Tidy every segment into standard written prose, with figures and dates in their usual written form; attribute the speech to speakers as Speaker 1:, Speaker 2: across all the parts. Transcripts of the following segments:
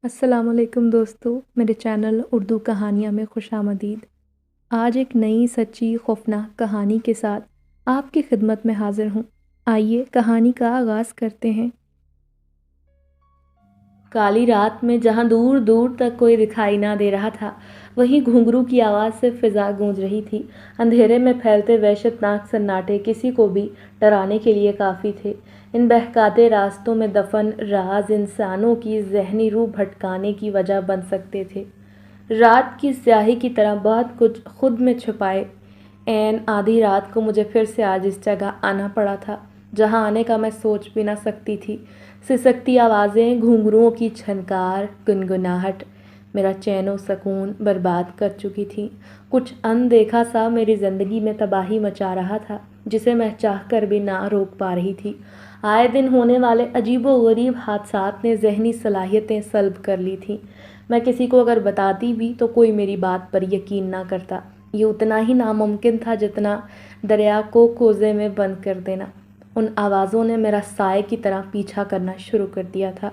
Speaker 1: السلام علیکم دوستو، میرے چینل اردو کہانیاں میں خوش آمدید۔ آج ایک نئی سچی خوفناک کہانی کے ساتھ آپ کی خدمت میں حاضر ہوں۔ آئیے کہانی کا آغاز کرتے ہیں۔ کالی رات میں جہاں دور دور تک کوئی دکھائی نہ دے رہا تھا، وہیں گھنگرو کی آواز سے فضا گونج رہی تھی۔ اندھیرے میں پھیلتے وحشت ناک سناٹے کسی کو بھی ڈرانے کے لیے کافی تھے۔ ان بہکاتے راستوں میں دفن راز انسانوں کی ذہنی روح بھٹکانے کی وجہ بن سکتے تھے۔ رات کی سیاہی کی طرح بہت کچھ خود میں چھپائے۔ عین آدھی رات کو مجھے پھر سے آج اس جگہ آنا پڑا تھا جہاں آنے کا میں سوچ بھی نہ سکتی تھی۔ سسکتی آوازیں، گھنگروؤں کی چھنکار، گنگناہٹ میرا چین و سکون برباد کر چکی تھی۔ کچھ اندیکھا سا میری زندگی میں تباہی مچا رہا تھا جسے میں چاہ کر بھی نہ روک پا رہی تھی۔ آئے دن ہونے والے عجیب و غریب حادثات نے ذہنی صلاحیتیں سلب کر لی تھیں۔ میں کسی کو اگر بتاتی بھی تو کوئی میری بات پر یقین نہ کرتا۔ یہ اتنا ہی ناممکن تھا جتنا دریا کو کوزے میں بند کر دینا۔ ان آوازوں نے میرا سائے کی طرح پیچھا کرنا شروع کر دیا تھا۔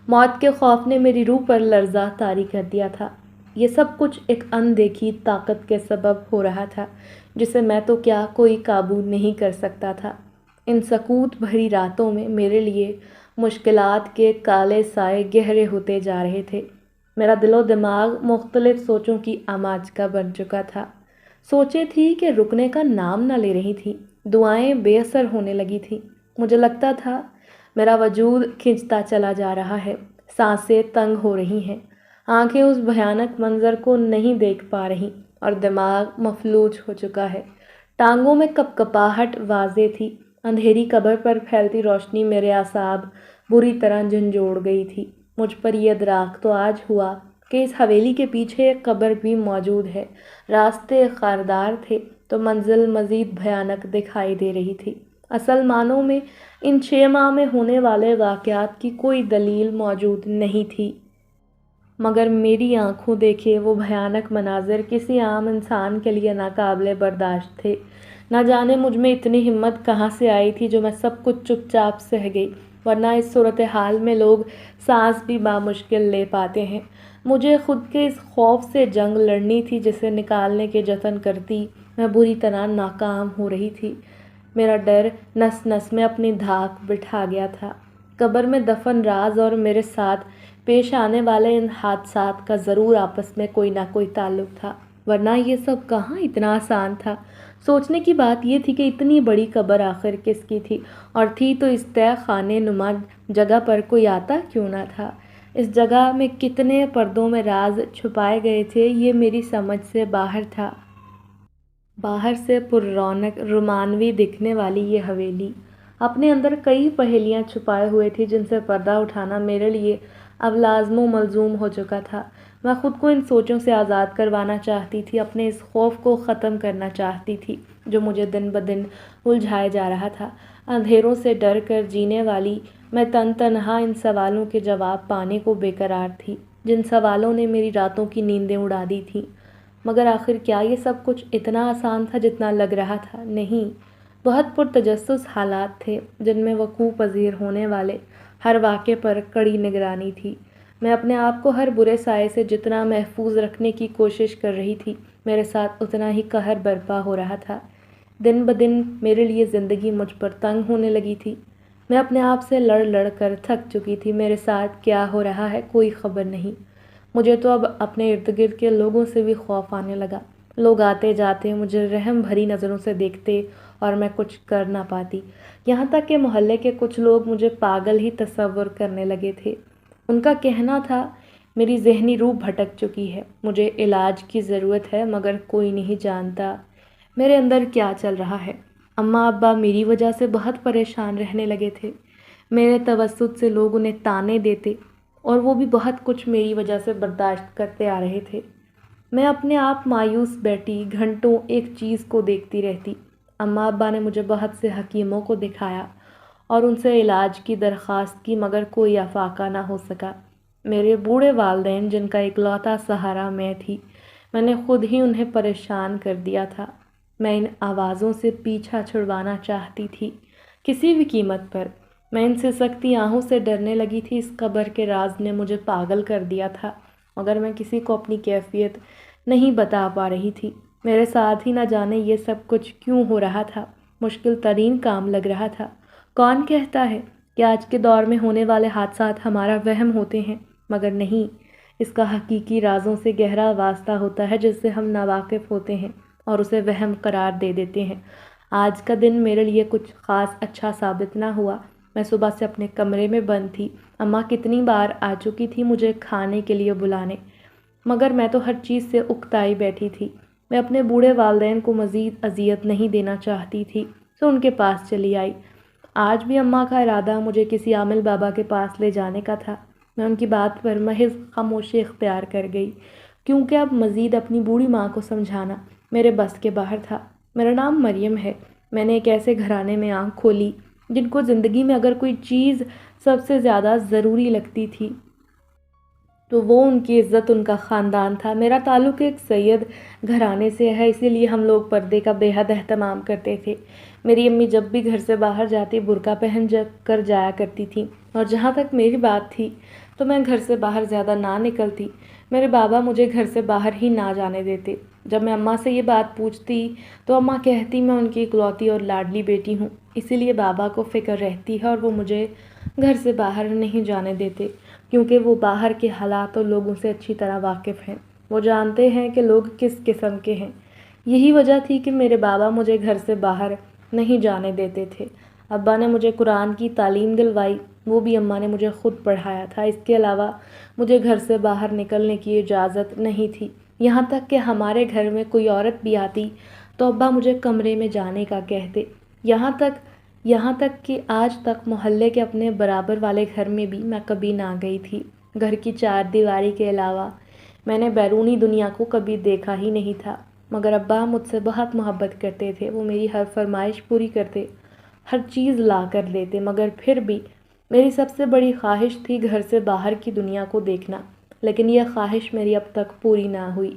Speaker 1: موت کے خوف نے میری روح پر لرزہ طاری کر دیا تھا۔ یہ سب کچھ ایک اندیکھی طاقت کے سبب ہو رہا تھا جسے میں تو کیا کوئی قابو نہیں کر سکتا تھا۔ ان سکوت بھری راتوں میں میرے لیے مشکلات کے کالے سائے گہرے ہوتے جا رہے تھے۔ میرا دل و دماغ مختلف سوچوں کی آماج کا بن چکا تھا۔ سوچیں تھی کہ رکنے کا نام نہ لے رہی تھی، دعائیں بے اثر ہونے لگی تھی۔ مجھے لگتا تھا میرا وجود کھنچتا چلا جا رہا ہے، سانسیں تنگ ہو رہی ہیں، آنکھیں اس بھیانک منظر کو نہیں دیکھ پا رہی اور دماغ مفلوج ہو چکا ہے۔ ٹانگوں میں کپکپاہٹ واضح تھی۔ اندھیری قبر پر پھیلتی روشنی میرے اعصاب بری طرح جھنجھوڑ گئی تھی۔ مجھ پر یہ ادراک تو آج ہوا کہ اس حویلی کے پیچھے ایک قبر بھی موجود ہے۔ راستے خاردار تھے تو منزل مزید بھیانک دکھائی دے رہی تھی۔ اصل معنوں میں ان 6 ماہ میں ہونے والے واقعات کی کوئی دلیل موجود نہیں تھی، مگر میری آنکھوں دیکھے وہ بھیانک مناظر کسی عام انسان کے لیے ناقابل برداشت تھے۔ نہ جانے مجھ میں اتنی ہمت کہاں سے آئی تھی جو میں سب کچھ چپ چاپ سہ گئی، ورنہ اس صورتحال میں لوگ سانس بھی بامشکل لے پاتے ہیں۔ مجھے خود کے اس خوف سے جنگ لڑنی تھی جسے نکالنے کے جتن کرتی میں بری طرح ناکام ہو رہی تھی۔ میرا ڈر نس نس میں اپنی دھاک بٹھا گیا تھا۔ قبر میں دفن راز اور میرے ساتھ پیش آنے والے ان حادثات کا ضرور آپس میں کوئی نہ کوئی تعلق تھا، ورنہ یہ سب کہاں اتنا آسان تھا۔ سوچنے کی بات یہ تھی کہ اتنی بڑی قبر آخر کس کی تھی، اور تھی تو اس تہ خانے نما جگہ پر کوئی آتا کیوں نہ تھا۔ اس جگہ میں کتنے پردوں میں راز چھپائے گئے تھے یہ میری سمجھ سے باہر تھا۔ باہر سے پر رونق رومانوی دکھنے والی یہ حویلی اپنے اندر کئی پہیلیاں چھپائے ہوئے تھی جن سے پردہ اٹھانا میرے لیے اب لازم و ملزوم ہو چکا تھا۔ میں خود کو ان سوچوں سے آزاد کروانا چاہتی تھی، اپنے اس خوف کو ختم کرنا چاہتی تھی جو مجھے دن بدن الجھائے جا رہا تھا۔ اندھیروں سے ڈر کر جینے والی میں تن تنہا ان سوالوں کے جواب پانے کو بے قرار تھی جن سوالوں نے میری راتوں کی نیندیں اڑا دی تھیں۔ مگر آخر کیا یہ سب کچھ اتنا آسان تھا جتنا لگ رہا تھا؟ نہیں، بہت پرتجسس حالات تھے جن میں وقوع پذیر ہونے والے ہر واقعے پر کڑی نگرانی تھی۔ میں اپنے آپ کو ہر برے سائے سے جتنا محفوظ رکھنے کی کوشش کر رہی تھی، میرے ساتھ اتنا ہی قہر برپا ہو رہا تھا۔ دن بدن میرے لیے زندگی مجھ پر تنگ ہونے لگی تھی۔ میں اپنے آپ سے لڑ لڑ کر تھک چکی تھی۔ میرے ساتھ کیا ہو رہا ہے کوئی خبر نہیں۔ مجھے تو اب اپنے ارد گرد کے لوگوں سے بھی خوف آنے لگا۔ لوگ آتے جاتے مجھے رحم بھری نظروں سے دیکھتے اور میں کچھ کر نہ پاتی۔ یہاں تک کہ محلے کے کچھ لوگ مجھے پاگل ہی تصور کرنے لگے تھے۔ ان کا کہنا تھا میری ذہنی روح بھٹک چکی ہے، مجھے علاج کی ضرورت ہے، مگر کوئی نہیں جانتا میرے اندر کیا چل رہا ہے۔ اماں ابا میری وجہ سے بہت پریشان رہنے لگے تھے۔ میرے توسط سے لوگ انہیں تانے دیتے اور وہ بھی بہت کچھ میری وجہ سے برداشت کرتے آ رہے تھے۔ میں اپنے آپ مایوس بیٹھی گھنٹوں ایک چیز کو دیکھتی رہتی۔ اماں ابا نے مجھے بہت سے حکیموں کو دکھایا اور ان سے علاج کی درخواست کی، مگر کوئی افاقہ نہ ہو سکا۔ میرے بوڑھے والدین جن کا اکلوتا سہارا میں تھی، میں نے خود ہی انہیں پریشان کر دیا تھا۔ میں ان آوازوں سے پیچھا چھڑوانا چاہتی تھی کسی بھی قیمت پر، میں ان سے سختی آہوں سے ڈرنے لگی تھی۔ اس قبر کے راز نے مجھے پاگل کر دیا تھا، مگر میں کسی کو اپنی کیفیت نہیں بتا پا رہی تھی۔ میرے ساتھ ہی نہ جانے یہ سب کچھ کیوں ہو رہا تھا، مشکل ترین کام لگ رہا تھا۔ کون کہتا ہے کہ آج کے دور میں ہونے والے حادثات ہمارا وہم ہوتے ہیں، مگر نہیں، اس کا حقیقی رازوں سے گہرا واسطہ ہوتا ہے جس سے ہم ناواقف ہوتے ہیں اور اسے وہم قرار دے دیتے ہیں۔ آج کا دن میرے لیے کچھ خاص اچھا ثابت نہ ہوا۔ میں صبح سے اپنے کمرے میں بند تھی۔ اماں کتنی بار آ چکی تھی مجھے کھانے کے لیے بلانے، مگر میں تو ہر چیز سے اکتائی بیٹھی تھی۔ میں اپنے بوڑھے والدین کو مزید اذیت نہیں دینا چاہتی تھی، تو ان کے پاس چلی آئی۔ آج بھی اماں کا ارادہ مجھے کسی عامل بابا کے پاس لے جانے کا تھا۔ میں ان کی بات پر محض خاموشی اختیار کر گئی، کیونکہ اب مزید اپنی بوڑھی ماں کو سمجھانا میرے بس کے باہر تھا۔ میرا نام مریم ہے۔ میں نے ایک ایسے گھرانے میں آنکھ کھولی جن کو زندگی میں اگر کوئی چیز سب سے زیادہ ضروری لگتی تھی تو وہ ان کی عزت، ان کا خاندان تھا۔ میرا تعلق ایک سید گھرانے سے ہے، اسی لیے ہم لوگ پردے کا بے حد اہتمام کرتے تھے۔ میری امی جب بھی گھر سے باہر جاتی برقع پہن کر جایا کرتی تھیں، اور جہاں تک میری بات تھی تو میں گھر سے باہر زیادہ نہ نکلتی۔ میرے بابا مجھے گھر سے باہر ہی نہ جانے دیتے۔ جب میں اماں سے یہ بات پوچھتی تو اماں کہتی میں ان کی اکلوتی اور لاڈلی بیٹی ہوں، اسی لیے بابا کو فکر رہتی ہے اور وہ مجھے گھر سے باہر نہیں جانے دیتے، کیونکہ وہ باہر کے حالات اور لوگوں سے اچھی طرح واقف ہیں۔ وہ جانتے ہیں کہ لوگ کس قسم کے ہیں۔ یہی وجہ تھی کہ میرے بابا مجھے گھر سے باہر نہیں جانے دیتے تھے۔ ابا نے مجھے قرآن کی تعلیم دلوائی، وہ بھی اماں نے مجھے خود پڑھایا تھا۔ اس کے علاوہ مجھے گھر سے باہر نکلنے کی اجازت نہیں تھی۔ یہاں تک کہ ہمارے گھر میں کوئی عورت بھی آتی تو ابا مجھے کمرے میں جانے کا کہتے۔ یہاں تک کہ آج تک محلے کے اپنے برابر والے گھر میں بھی میں کبھی نہ گئی تھی۔ گھر کی چار دیواری کے علاوہ میں نے بیرونی دنیا کو کبھی دیکھا ہی نہیں تھا، مگر ابا مجھ سے بہت محبت کرتے تھے۔ وہ میری ہر فرمائش پوری کرتے، ہر چیز لا کر دیتے، مگر پھر بھی میری سب سے بڑی خواہش تھی گھر سے باہر کی دنیا کو دیکھنا، لیکن یہ خواہش میری اب تک پوری نہ ہوئی۔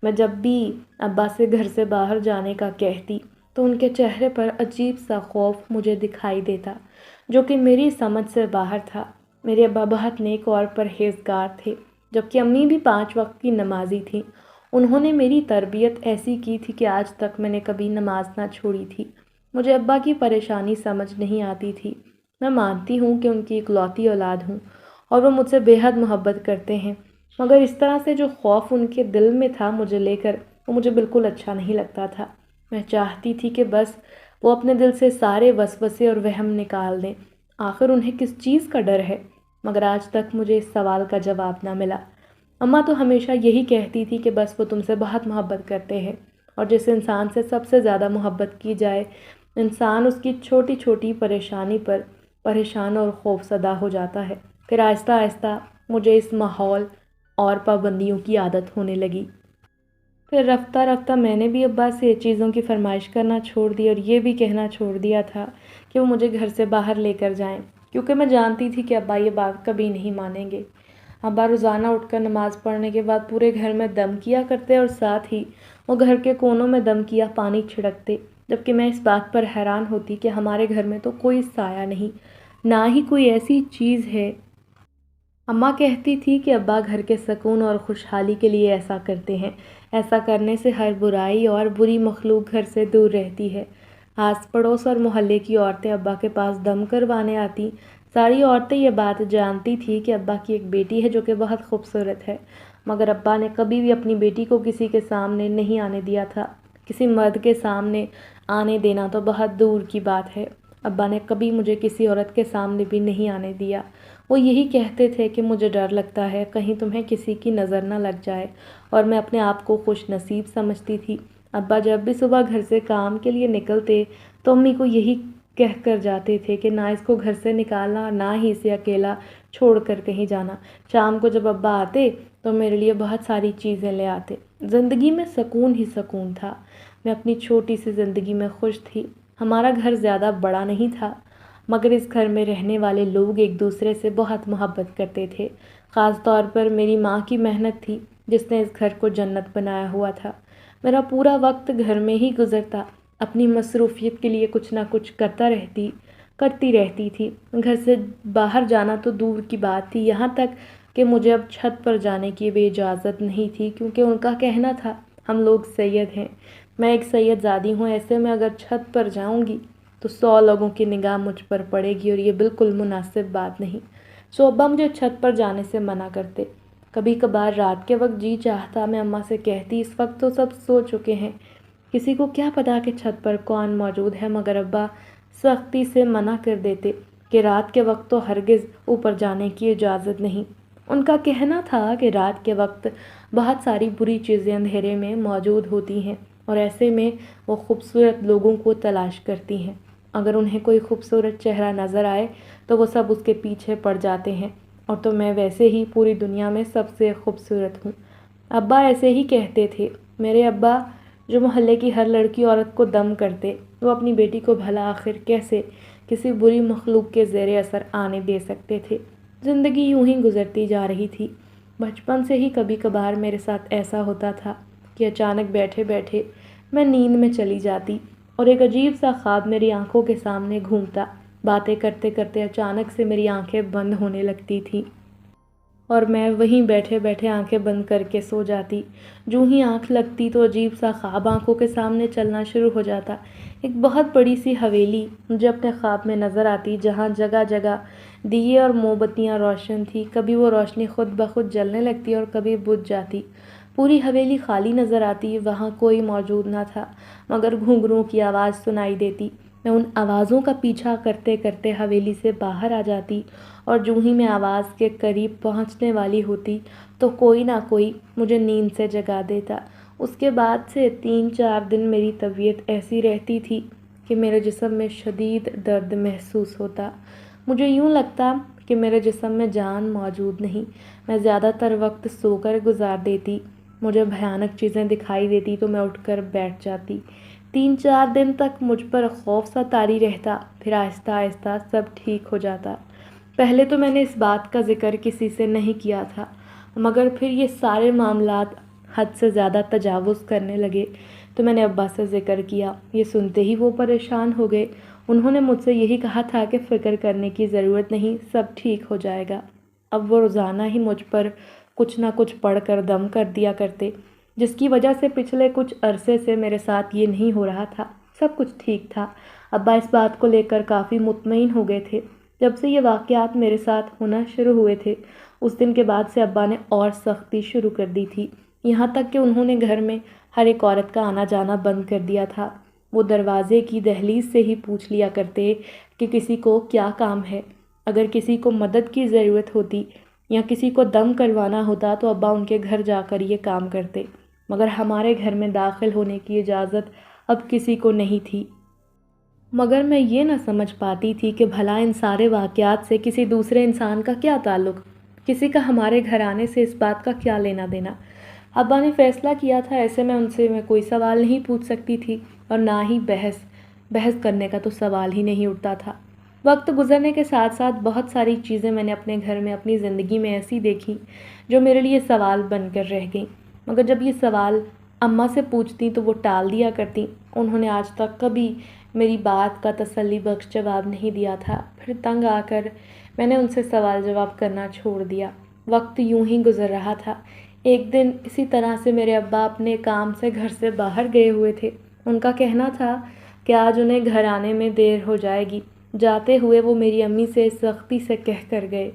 Speaker 1: میں جب بھی ابا سے گھر سے باہر جانے کا کہتی تو ان کے چہرے پر عجیب سا خوف مجھے دکھائی دیتا، جو کہ میری سمجھ سے باہر تھا۔ میرے ابا بہت نیک اور پرہیزگار تھے، جبکہ امی بھی 5 وقت کی نمازی تھیں۔ انہوں نے میری تربیت ایسی کی تھی کہ آج تک میں نے کبھی نماز نہ چھوڑی تھی۔ مجھے ابا کی پریشانی سمجھ نہیں آتی تھی۔ میں مانتی ہوں کہ ان کی اکلوتی اولاد ہوں اور وہ مجھ سے بے حد محبت کرتے ہیں، مگر اس طرح سے جو خوف ان کے دل میں تھا مجھے لے کر، وہ مجھے بالکل اچھا نہیں لگتا تھا۔ میں چاہتی تھی کہ بس وہ اپنے دل سے سارے وسوسے اور وہم نکال دیں۔ آخر انہیں کس چیز کا ڈر ہے؟ مگر آج تک مجھے اس سوال کا جواب نہ ملا۔ اماں تو ہمیشہ یہی کہتی تھی کہ بس وہ تم سے بہت محبت کرتے ہیں، اور جس انسان سے سب سے زیادہ محبت کی جائے، انسان اس کی چھوٹی چھوٹی پریشانی پر پریشان اور خوفزدہ ہو جاتا ہے۔ پھر آہستہ آہستہ مجھے اس ماحول اور پابندیوں کی عادت ہونے لگی۔ پھر رفتہ رفتہ میں نے بھی ابا سے چیزوں کی فرمائش کرنا چھوڑ دی اور یہ بھی کہنا چھوڑ دیا تھا کہ وہ مجھے گھر سے باہر لے کر جائیں، کیونکہ میں جانتی تھی کہ ابا یہ بات کبھی نہیں مانیں گے۔ ابا روزانہ اٹھ کر نماز پڑھنے کے بعد پورے گھر میں دم کیا کرتے اور ساتھ ہی وہ گھر کے کونوں میں دم کیا پانی چھڑکتے، جبکہ میں اس بات پر حیران ہوتی کہ ہمارے گھر میں تو کوئی سایہ نہیں، نہ ہی کوئی ایسی چیز ہے۔ اماں کہتی تھی کہ ابا گھر کے سکون اور خوشحالی کے لیے ایسا کرتے ہیں، ایسا کرنے سے ہر برائی اور بری مخلوق گھر سے دور رہتی ہے۔ آس پڑوس اور محلے کی عورتیں ابا کے پاس دم کروانے آتی۔ ساری عورتیں یہ بات جانتی تھی کہ ابا کی ایک بیٹی ہے جو کہ بہت خوبصورت ہے، مگر ابا نے کبھی بھی اپنی بیٹی کو کسی کے سامنے نہیں آنے دیا تھا۔ کسی مرد کے سامنے آنے دینا تو بہت دور کی بات ہے۔ ابا نے کبھی مجھے کسی عورت کے سامنے بھی نہیں آنے دیا۔ وہ یہی کہتے تھے کہ مجھے ڈر لگتا ہے کہیں تمہیں کسی کی نظر نہ لگ جائے، اور میں اپنے آپ کو خوش نصیب سمجھتی تھی۔ ابا جب بھی صبح گھر سے کام کے لیے نکلتے تو امی کو یہی کہہ کر جاتے تھے کہ نہ اس کو گھر سے نکالنا اور نہ ہی اسے اکیلا چھوڑ کر کہیں جانا۔ شام کو جب ابا آتے تو میرے لیے بہت ساری چیزیں لے آتے۔ زندگی میں سکون ہی سکون تھا۔ میں اپنی چھوٹی سی زندگی میں خوش تھی۔ ہمارا گھر زیادہ بڑا نہیں تھا، مگر اس گھر میں رہنے والے لوگ ایک دوسرے سے بہت محبت کرتے تھے۔ خاص طور پر میری ماں کی محنت تھی جس نے اس گھر کو جنت بنایا ہوا تھا۔ میرا پورا وقت گھر میں ہی گزرتا، اپنی مصروفیت کے لیے کچھ نہ کچھ کرتا رہتی، کرتی رہتی تھی۔ گھر سے باہر جانا تو دور کی بات تھی، یہاں تک کہ مجھے اب چھت پر جانے کی بھی اجازت نہیں تھی، کیونکہ ان کا کہنا تھا ہم لوگ سید ہیں، میں ایک سید زادی ہوں، ایسے میں اگر چھت پر جاؤں گی تو 100 لوگوں کی نگاہ مجھ پر پڑے گی اور یہ بالکل مناسب بات نہیں۔ سو ابا مجھے چھت پر جانے سے منع کرتے۔ کبھی کبھار رات کے وقت جی چاہتا میں اماں سے کہتی اس وقت تو سب سو چکے ہیں، کسی کو کیا پتا کہ چھت پر کون موجود ہے، مگر ابا سختی سے منع کر دیتے کہ رات کے وقت تو ہرگز اوپر جانے کی اجازت نہیں۔ ان کا کہنا تھا کہ رات کے وقت بہت ساری بری چیزیں اندھیرے میں موجود ہوتی ہیں اور ایسے میں وہ خوبصورت لوگوں کو تلاش کرتی ہیں، اگر انہیں کوئی خوبصورت چہرہ نظر آئے تو وہ سب اس کے پیچھے پڑ جاتے ہیں، اور تو میں ویسے ہی پوری دنیا میں سب سے خوبصورت ہوں۔ ابا ایسے ہی کہتے تھے۔ میرے ابا جو محلے کی ہر لڑکی عورت کو دم کرتے، وہ اپنی بیٹی کو بھلا آخر کیسے کسی بری مخلوق کے زیر اثر آنے دے سکتے تھے؟ زندگی یوں ہی گزرتی جا رہی تھی۔ بچپن سے ہی کبھی کبھار میرے ساتھ ایسا ہوتا تھا کہ اچانک بیٹھے بیٹھے میں نیند میں چلی جاتی اور ایک عجیب سا خواب میری آنکھوں کے سامنے گھومتا، باتیں کرتے کرتے اچانک سے میری آنکھیں بند ہونے لگتی تھیں اور میں وہیں بیٹھے بیٹھے آنکھیں بند کر کے سو جاتی۔ جو ہی آنکھ لگتی تو عجیب سا خواب آنکھوں کے سامنے چلنا شروع ہو جاتا۔ ایک بہت بڑی سی حویلی مجھے اپنے خواب میں نظر آتی، جہاں جگہ جگہ دیے اور موم بتیاں روشن تھی، کبھی وہ روشنی خود بخود جلنے لگتی اور کبھی بجھ جاتی۔ پوری حویلی خالی نظر آتی، وہاں کوئی موجود نہ تھا، مگر گھنگروں کی آواز سنائی دیتی۔ میں ان آوازوں کا پیچھا کرتے کرتے حویلی سے باہر آ جاتی اور جو ہی میں آواز کے قریب پہنچنے والی ہوتی تو کوئی نہ کوئی مجھے نیند سے جگا دیتا۔ اس کے بعد سے 3-4 دن میری طبیعت ایسی رہتی تھی کہ میرے جسم میں شدید درد محسوس ہوتا۔ مجھے یوں لگتا کہ میرے جسم میں جان موجود نہیں، میں زیادہ تر وقت سو کر گزار دیتی۔ مجھے بھیانک چیزیں دکھائی دیتی تو میں اٹھ کر بیٹھ جاتی۔ 3-4 دن تک مجھ پر خوف سا طاری رہتا، پھر آہستہ آہستہ سب ٹھیک ہو جاتا۔ پہلے تو میں نے اس بات کا ذکر کسی سے نہیں کیا تھا، مگر پھر یہ سارے معاملات حد سے زیادہ تجاوز کرنے لگے تو میں نے ابا سے ذکر کیا۔ یہ سنتے ہی وہ پریشان ہو گئے۔ انہوں نے مجھ سے یہی کہا تھا کہ فکر کرنے کی ضرورت نہیں، سب ٹھیک ہو جائے گا۔ اب وہ روزانہ ہی مجھ پر کچھ نہ کچھ پڑھ کر دم کر دیا کرتے، جس کی وجہ سے پچھلے کچھ عرصے سے میرے ساتھ یہ نہیں ہو رہا تھا، سب کچھ ٹھیک تھا۔ ابا اس بات کو لے کر کافی مطمئن ہو گئے تھے۔ جب سے یہ واقعات میرے ساتھ ہونا شروع ہوئے تھے، اس دن کے بعد سے ابا نے اور سختی شروع کر دی تھی، یہاں تک کہ انہوں نے گھر میں ہر ایک عورت کا آنا جانا بند کر دیا تھا۔ وہ دروازے کی دہلیز سے ہی پوچھ لیا کرتے کہ کسی کو کیا کام ہے۔ اگر کسی کو مدد کی ضرورت ہوتی یا کسی کو دم کروانا ہوتا تو ابا ان کے گھر جا کر یہ کام کرتے، مگر ہمارے گھر میں داخل ہونے کی اجازت اب کسی کو نہیں تھی۔ مگر میں یہ نہ سمجھ پاتی تھی کہ بھلا ان سارے واقعات سے کسی دوسرے انسان کا کیا تعلق، کسی کا ہمارے گھر آنے سے اس بات کا کیا لینا دینا۔ ابا نے فیصلہ کیا تھا، ایسے میں ان سے کوئی سوال نہیں پوچھ سکتی تھی اور نہ ہی بحث کرنے کا تو سوال ہی نہیں اٹھتا تھا۔ وقت گزرنے کے ساتھ ساتھ بہت ساری چیزیں میں نے اپنے گھر میں اپنی زندگی میں ایسی دیکھی جو میرے لیے سوال بن کر رہ گئیں، مگر جب یہ سوال اماں سے پوچھتی تو وہ ٹال دیا کرتی۔ انہوں نے آج تک کبھی میری بات کا تسلی بخش جواب نہیں دیا تھا۔ پھر تنگ آ کر میں نے ان سے سوال جواب کرنا چھوڑ دیا۔ وقت یوں ہی گزر رہا تھا۔ ایک دن اسی طرح سے میرے ابا اپنے کام سے گھر سے باہر گئے ہوئے تھے۔ ان کا کہنا تھا کہ آج انہیں گھر آنے میں دیر ہو جائے گی۔ جاتے ہوئے وہ میری امی سے سختی سے کہہ کر گئے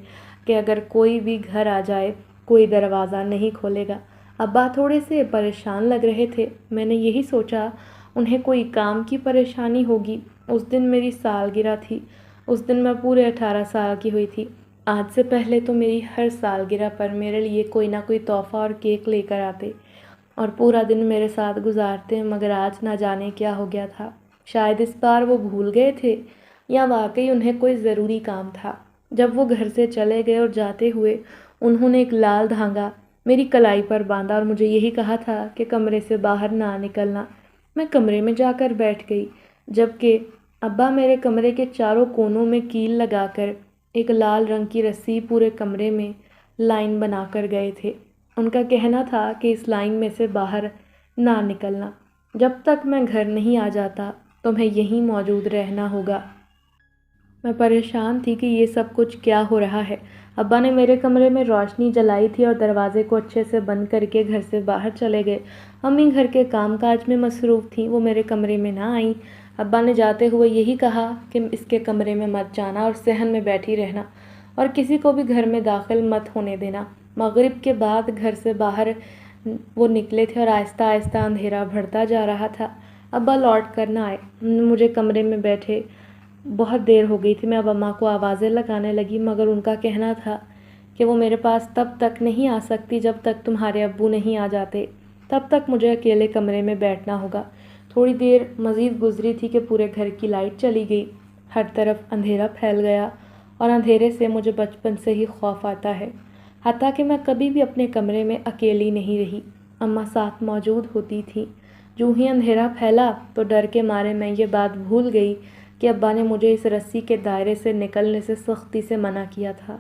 Speaker 1: کہ اگر کوئی بھی گھر آ جائے کوئی دروازہ نہیں کھولے گا۔ ابا تھوڑے سے پریشان لگ رہے تھے۔ میں نے یہی سوچا انہیں کوئی کام کی پریشانی ہوگی۔ اس دن میری سالگرہ تھی۔ اس دن میں پورے 18 سال کی ہوئی تھی۔ آج سے پہلے تو میری ہر سالگرہ پر میرے لیے کوئی نہ کوئی تحفہ اور کیک لے کر آتے اور پورا دن میرے ساتھ گزارتے، مگر آج نہ جانے کیا ہو گیا تھا۔ شاید اس بار وہ بھول گئے تھے یا واقعی انہیں کوئی ضروری کام تھا۔ جب وہ گھر سے چلے گئے اور جاتے ہوئے انہوں نے ایک لال دھاگا میری کلائی پر باندھا اور مجھے یہی کہا تھا کہ کمرے سے باہر نہ نکلنا۔ میں کمرے میں جا کر بیٹھ گئی، جبکہ ابا میرے کمرے کے چاروں کونوں میں کیل لگا کر ایک لال رنگ کی رسی پورے کمرے میں لائن بنا کر گئے تھے۔ ان کا کہنا تھا کہ اس لائن میں سے باہر نہ نکلنا، جب تک میں گھر نہیں آ جاتا تمہیں یہیں موجود رہنا ہوگا۔ میں پریشان تھی کہ یہ سب کچھ کیا ہو رہا ہے۔ ابا نے میرے کمرے میں روشنی جلائی تھی اور دروازے کو اچھے سے بند کر کے گھر سے باہر چلے گئے۔ امی گھر کے کام کاج میں مصروف تھیں، وہ میرے کمرے میں نہ آئیں۔ ابا نے جاتے ہوئے یہی کہا کہ اس کے کمرے میں مت جانا اور صحن میں بیٹھی رہنا اور کسی کو بھی گھر میں داخل مت ہونے دینا۔ مغرب کے بعد گھر سے باہر وہ نکلے تھے اور آہستہ آہستہ اندھیرا بڑھتا جا رہا تھا۔ ابا لوٹ کر نہ آئے، مجھے کمرے میں بیٹھے بہت دیر ہو گئی تھی۔ میں اب اماں کو آوازیں لگانے لگی، مگر ان کا کہنا تھا کہ وہ میرے پاس تب تک نہیں آ سکتی جب تک تمہارے ابو نہیں آ جاتے، تب تک مجھے اکیلے کمرے میں بیٹھنا ہوگا۔ تھوڑی دیر مزید گزری تھی کہ پورے گھر کی لائٹ چلی گئی، ہر طرف اندھیرا پھیل گیا اور اندھیرے سے مجھے بچپن سے ہی خوف آتا ہے، حتیٰ کہ میں کبھی بھی اپنے کمرے میں اکیلی نہیں رہی، اماں ساتھ موجود ہوتی تھی۔ جو ہی اندھیرا پھیلا تو ڈر کے مارے میں یہ بات بھول گئی کہ ابا نے مجھے اس رسی کے دائرے سے نکلنے سے سختی سے منع کیا تھا۔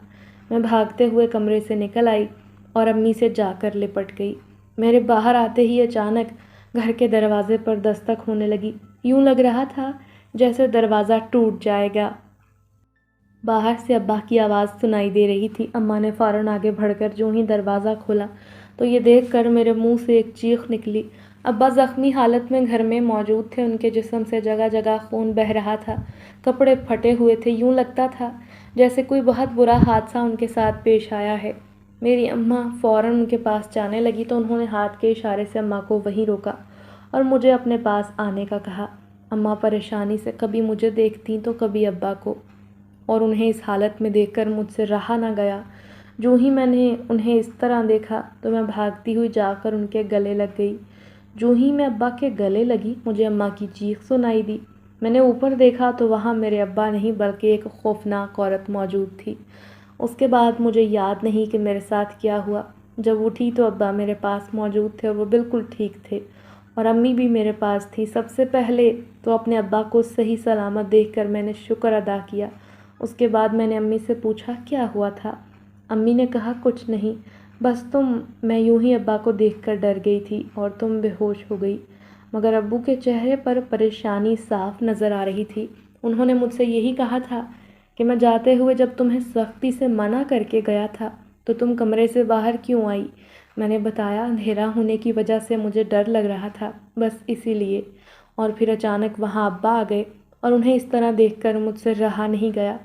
Speaker 1: میں بھاگتے ہوئے کمرے سے نکل آئی اور امی سے جا کر لپٹ گئی۔ میرے باہر آتے ہی اچانک گھر کے دروازے پر دستک ہونے لگی، یوں لگ رہا تھا جیسے دروازہ ٹوٹ جائے گا۔ باہر سے ابا کی آواز سنائی دے رہی تھی۔ اماں نے فوراً آگے بڑھ کر جو ہی دروازہ کھولا تو یہ دیکھ کر میرے منہ سے ایک چیخ نکلی۔ ابا زخمی حالت میں گھر میں موجود تھے، ان کے جسم سے جگہ جگہ خون بہہ رہا تھا، کپڑے پھٹے ہوئے تھے، یوں لگتا تھا جیسے کوئی بہت برا حادثہ ان کے ساتھ پیش آیا ہے۔ میری اماں فوراً ان کے پاس جانے لگی تو انہوں نے ہاتھ کے اشارے سے اماں کو وہیں روکا اور مجھے اپنے پاس آنے کا کہا۔ اماں پریشانی سے کبھی مجھے دیکھتیں تو کبھی ابا کو، اور انہیں اس حالت میں دیکھ کر مجھ سے رہا نہ گیا۔ جو ہی میں نے انہیں اس طرح دیکھا تو میں بھاگتی ہوئی جا کر ان کے گلے لگ گئی۔ جو ہی میں ابا کے گلے لگی مجھے اماں کی چیخ سنائی دی۔ میں نے اوپر دیکھا تو وہاں میرے ابا نہیں بلکہ ایک خوفناک عورت موجود تھی۔ اس کے بعد مجھے یاد نہیں کہ میرے ساتھ کیا ہوا۔ جب اٹھی تو ابا میرے پاس موجود تھے اور وہ بالکل ٹھیک تھے، اور امی بھی میرے پاس تھی۔ سب سے پہلے تو اپنے ابا کو صحیح سلامت دیکھ کر میں نے شکر ادا کیا۔ اس کے بعد میں نے امی سے پوچھا کیا ہوا تھا؟ امی نے کہا کچھ نہیں، بس میں یوں ہی ابا کو دیکھ کر ڈر گئی تھی اور تم بے ہوش ہو گئی۔ مگر ابو کے چہرے پر پریشانی صاف نظر آ رہی تھی۔ انہوں نے مجھ سے یہی کہا تھا کہ میں جاتے ہوئے جب تمہیں سختی سے منع کر کے گیا تھا تو تم کمرے سے باہر کیوں آئی؟ میں نے بتایا اندھیرا ہونے کی وجہ سے مجھے ڈر لگ رہا تھا، بس اسی لیے۔ اور پھر اچانک وہاں ابا آ گئے اور انہیں اس طرح دیکھ کر مجھ سے رہا نہیں گیا۔